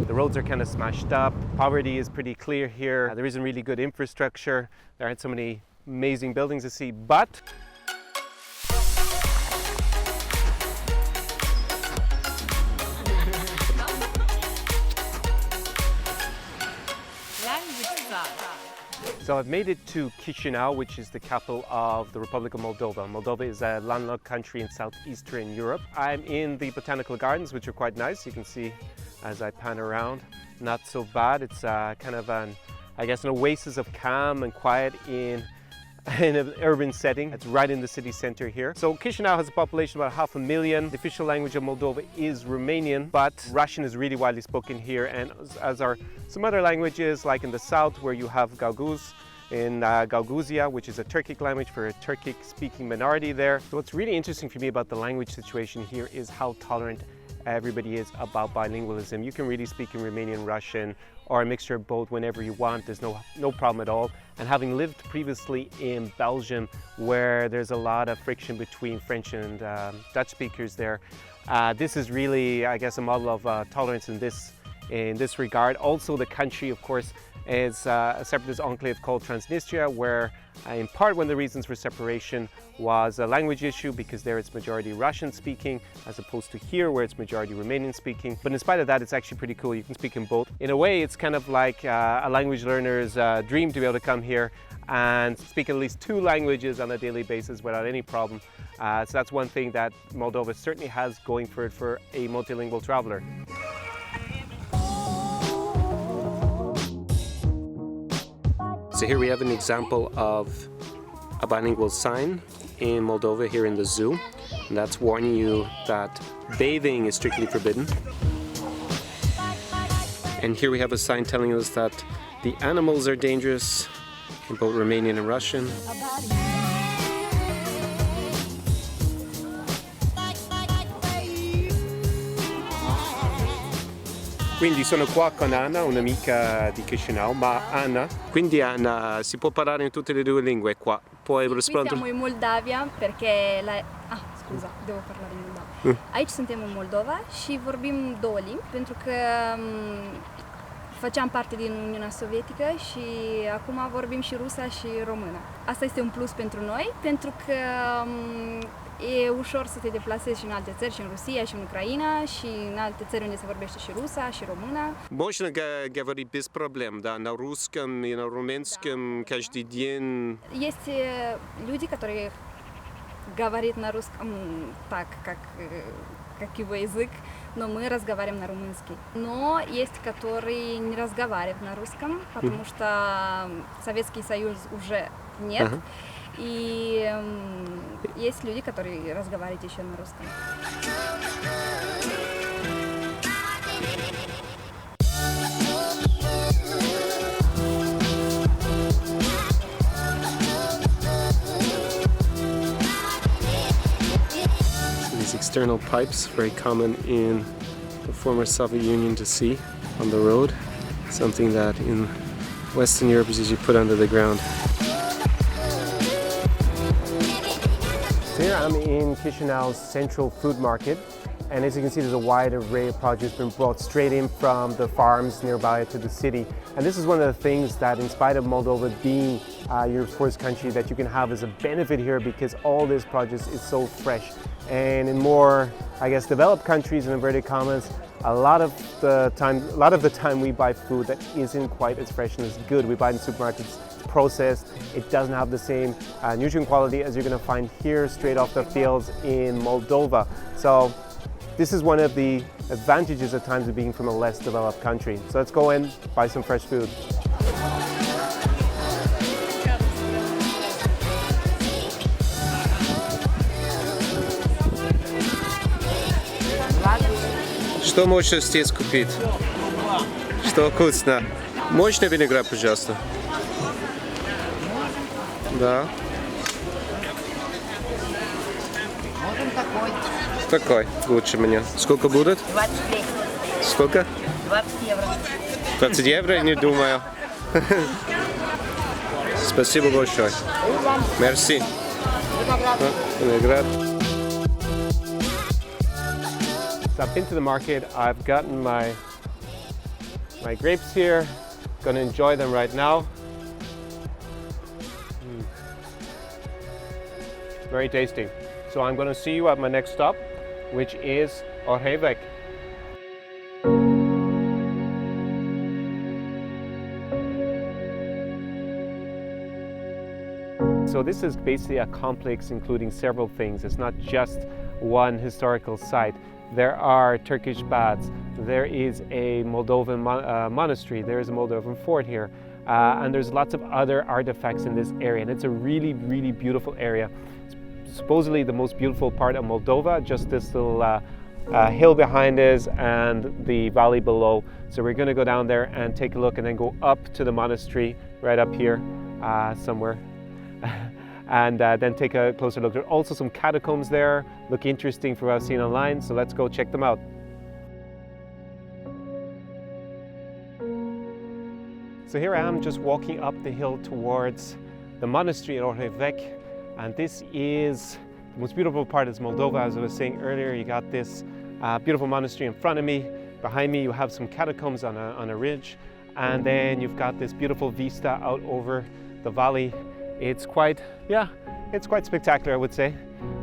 The roads are kind of smashed up. Poverty is pretty clear here. There isn't really good infrastructure. There aren't so many amazing buildings to see, but so I've made it to Chisinau, which is the capital of the Republic of Moldova. Moldova is a landlocked country in southeastern Europe. I'm in the botanical gardens, which are quite nice. You can see as I pan around, not so bad. It's kind of an oasis of calm and quiet in an urban setting. It's right in the city center here. So Chisinau has a population of about 500,000. The official language of Moldova is Romanian, but Russian is really widely spoken here, and as are some other languages, like in the south where you have Gagauz, in Gagauzia, which is a Turkic language for a Turkic-speaking minority there. So what's really interesting for me about the language situation here is how tolerant everybody is about bilingualism. You can really speak in Romanian, Russian, or a mixture of both whenever you want. There's no problem at all. And having lived previously in Belgium, where there's a lot of friction between French and Dutch speakers there, this is really, I guess, a model of tolerance in this regard. Also, the country, of course, is a separatist enclave called Transnistria, where in part one of the reasons for separation was a language issue, because there it's majority Russian speaking as opposed to here where it's majority Romanian speaking. But in spite of that, it's actually pretty cool. You can speak in both. In a way, it's kind of like a language learner's dream to be able to come here and speak at least 2 languages on a daily basis without any problem. So that's one thing that Moldova certainly has going for it for a multilingual traveler. So here we have an example of a bilingual sign in Moldova here in the zoo, and that's warning you that bathing is strictly forbidden. And here we have a sign telling us that the animals are dangerous in both Romanian and Russian. Quindi sono qua con Anna, un'amica di Chisinau, ma Anna, quindi Anna, si può parlare in tutte le 2 lingue qua? Puoi rispondere? Qui siamo in Moldavia perché scuza, devo parlare in moldavo. Aici suntem în Moldova și vorbim 2 limbi pentru că făceam parte din Uniunea Sovietică și acum vorbim și rusa și română. Asta este un plus pentru noi, pentru că e ușor să te deplasezi și în alte țări, și în Rusia, și în Ucraina, și în alte țări unde se vorbește și rusa, și româna. Можно говорить без проблем, да, на русском и на румынском каждый день. Есть люди, которые говорят на русском так, как его язык, но мы разговариваем на румынский. Но есть, которые не разговаривают на русском, потому что Советский Союз уже нет. И есть люди, которые разговаривают еще на русском. These external pipes, very common in the former Soviet Union to see on the road. Something that in Western Europe is usually put under the ground. Here I'm in Chisinau's central food market, and as you can see, there's a wide array of produce being brought straight in from the farms nearby to the city. And this is one of the things that, in spite of Moldova being Europe's poorest country, that you can have as a benefit here, because all this produce is so fresh. And in more, I guess, developed countries, in inverted commas, a lot of the time we buy food that isn't quite as fresh and as good. We buy it in supermarkets processed. It doesn't have the same nutrient quality as you're going to find here straight off the fields in Moldova. So this is one of the advantages at times of being from a less developed country. So let's go and buy some fresh food. Что можно здесь купить? Что вкусно? Можно виноград, пожалуйста? Да. Такой лучше меня. Сколько будет? 20 лет. Сколько? 20 евро. 20 евро? Не думаю. Спасибо большое. Мерси. Виноград. So I've been to the market, I've gotten my grapes here, gonna enjoy them right now. Very tasty. So I'm gonna see you at my next stop, which is Orhevek. So this is basically a complex including several things. It's not just one historical site. There are Turkish baths, there is a Moldovan monastery, there is a Moldovan fort here, and there's lots of other artifacts in this area, and it's a really, really beautiful area. It's supposedly the most beautiful part of Moldova, just this little hill behind us and the valley below. So we're going to go down there and take a look and then go up to the monastery right up here somewhere. And then take a closer look. There are also some catacombs there, look interesting from what I've seen online, so let's go check them out. So here I am just walking up the hill towards the monastery at Orhevek, and this is the most beautiful part of Moldova. As I was saying earlier, you got this beautiful monastery in front of me. Behind me you have some catacombs on a ridge, and then you've got this beautiful vista out over the valley. It's quite spectacular, I would say.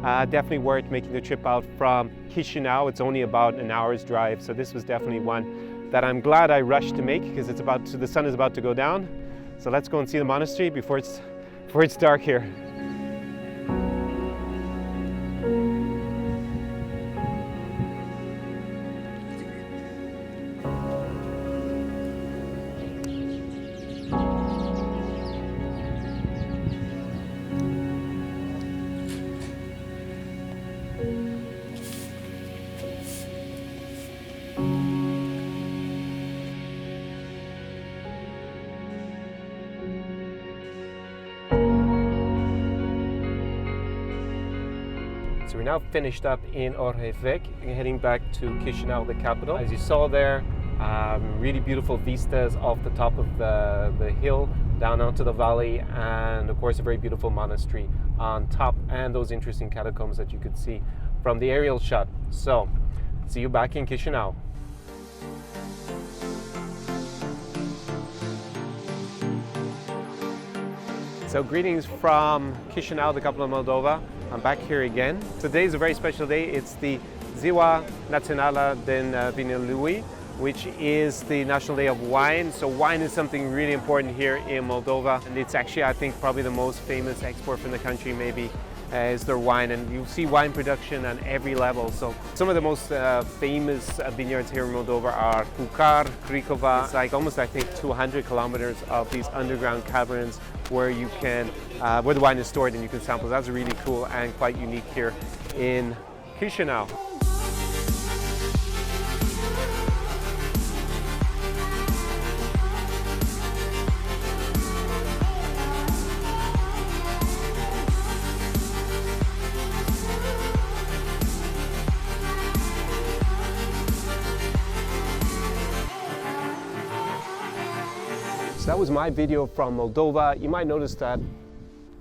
Definitely worth making the trip out from Chisinau. It's only about an hour's drive, so this was definitely one that I'm glad I rushed to make because the sun is about to go down. So let's go and see the monastery before it's dark here. So we're now finished up in Orhevek, heading back to Chisinau, the capital. As you saw there, really beautiful vistas off the top of the hill down onto the valley, and of course a very beautiful monastery on top, and those interesting catacombs that you could see from the aerial shot. So, see you back in Chisinau. So greetings from Chisinau, the capital of Moldova. I'm back here again. Today is a very special day. It's the Ziua Națională din Vinului, which is the National Day of Wine. So wine is something really important here in Moldova, and it's actually, I think, probably the most famous export from the country, maybe, is their wine. And you see wine production on every level. So some of the most famous vineyards here in Moldova are Cucar, Cricova. It's like almost, I think, 200 kilometers of these underground caverns where you can, where the wine is stored and you can sample. That's really cool and quite unique here in Chisinau. So that was my video from Moldova. You might notice that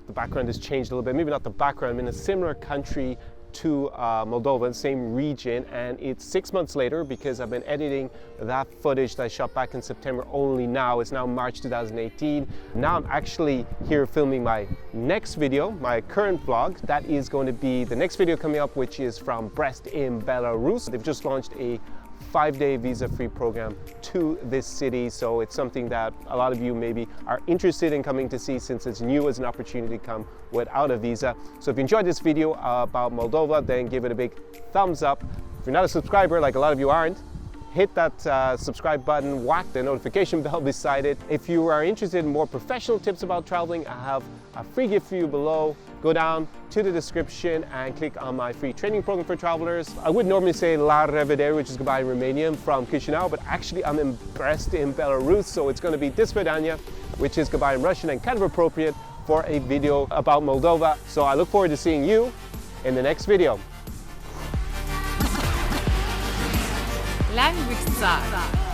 the background has changed a little bit. Maybe not the background, I'm in a similar country to Moldova, the same region, and it's 6 months later because I've been editing that footage that I shot back in September only now. It's now March 2018. Now I'm actually here filming my next video, my current vlog. That is going to be the next video coming up, which is from Brest in Belarus. They've just launched a 5-day visa-free program to this city, so it's something that a lot of you maybe are interested in coming to see since it's new as an opportunity to come without a visa. So if you enjoyed this video about Moldova, then give it a big thumbs up. If you're not a subscriber, like a lot of you aren't, hit that subscribe button, whack the notification bell beside it. If you are interested in more professional tips about traveling, I have a free gift for you below. Go down to the description and click on my free training program for travelers. I would normally say La Revedere, which is goodbye in Romanian, from Chisinau, but actually I'm in Brest in Belarus, so it's going to be До свидания, which is goodbye in Russian and kind of appropriate for a video about Moldova. So I look forward to seeing you in the next video. Language Tsar.